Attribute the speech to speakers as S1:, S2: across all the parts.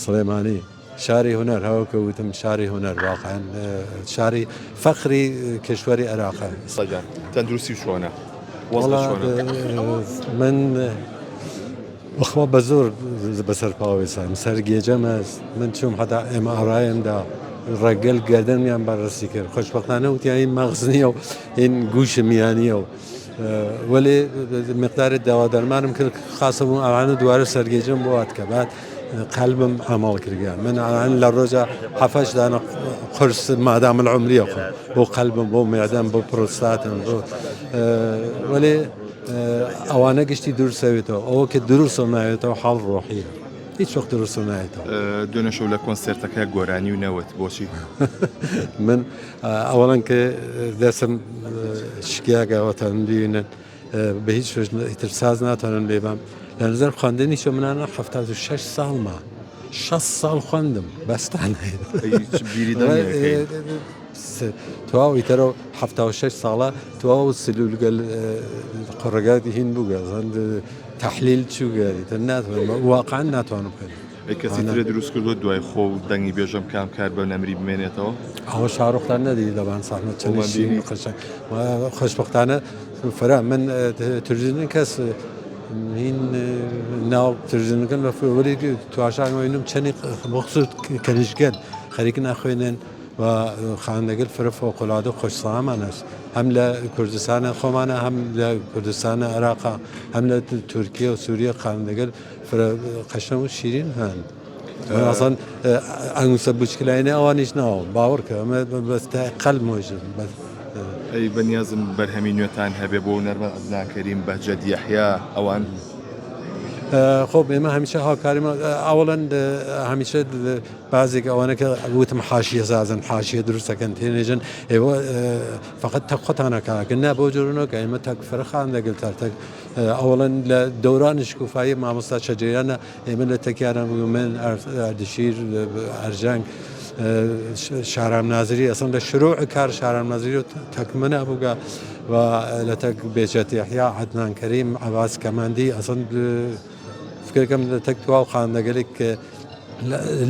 S1: سليماني شاري هنر هو كوتم شاري هنر واقعا شاري فخري كشوري عراقي
S2: صجان تندروسي شلونه؟ وصل
S1: والله
S2: شلونه؟
S1: من أخوة بزور بسر باويسان سرقي جمز من شوم حتى ام ار اي ام دا الرجال قدم يعني برسي كير خوش وقتنا وتي مغزني ان گوش میانی ولی مقدار دوا درمان ممكن خاصه عن دوار سرقي جم بوات كبات قلبم عمال كرجع من عن للرجع حفش دانا قرص ما دام العمرية بو قلبم بو معدم بو بروستاتم بو ولی أوانا قشتي درس سويته أو كدروس نهايته حال روحية هیچ وقت درس نهايته
S2: دون شو لكونسرتك جوراني ونوت بوشي
S1: من أولا كدرسم شكياجا وتندين به هیچ وجه ترساز ناتوانم لیبم لنظر خواندنی شو من أنا 76 سال ما 6 سال خواندم بس
S2: أي بيري دنيا
S1: تو يترى 76 ساله تو سلول قال قرقات هين بوجا عند تحليل شو قال الناس واقعا ناتوانم
S2: أي كثير دروس كل دواي خو دني بيجم كام كاربا نمري بمينته
S1: هو شارخ تانا دي طبعا صح ما تشنشين خوش وقتنا فرع من ترجمة كاس هين ناو ترجمة كان في ولي تو عشان وينهم تشني مقصود كنشجل خلينا أخوينا وخاندقل فرق فوق العاده خوش سامانش هم لكردستان خمانه هم لكردستان عراق هم لتركيا وسوريا خاندقل فرق قشنگ و شیرین هن اصلا انگوسه بچکلینه آوانیش نه باور که اما بس قلب موجود بس
S2: أي بنيازم برهمينيوتان هبيبو نرمى أبناء كريم بهجت يحيى أوان
S1: خب اما همیشه ها کاریم اولا همیشه بعضی که آنها که بودم حاشیه سازن حاشیه درست کنتین نجن ایوا فقط تقطعنا که نه بوجرونه که اما تکفر خانده قلتر تک اولا دوران شکوفایی مع مستشجعان اما لتکیارم من اردشیر ارجنگ شهرام ناظری اصلا شروع کار شهرام ناظری تکمنه بوجا و لتک بیشتر یحیی عدنان کریم عباس کماندی اصلا فکر کنم تکتوا و خاندگلیک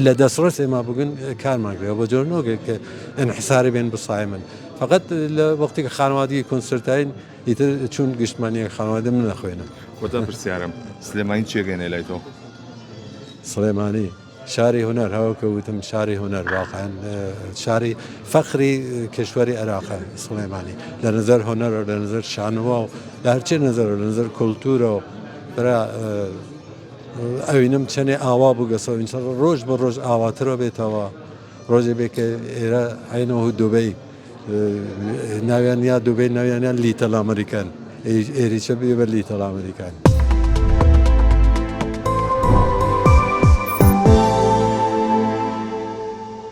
S1: لدسرس ما بقول كان ماقري وبجورنو که انحصاري بين بصايمن فقط وقتی که خانوادگی کنسرتاین ایتر چون گشتمانی خانواده من اخوینم
S2: وتا برسيارم سليماني تشيغن لايتو
S1: سليماني شاري هنر هو كوتم شاري هنر واقعا شاري فخري كشوري عراقي سليماني لنظر هنر لنظر شانوا لهرچه نظر لنظر كولتورا برا اوینم چنین آوا بگذار انسان روز بر روز آواتر بیتوا روزی بکه ایرا اینو دبی نویانیا دبی نویانیا لیتل امریکن ایریشه بیبر لیتل امریکن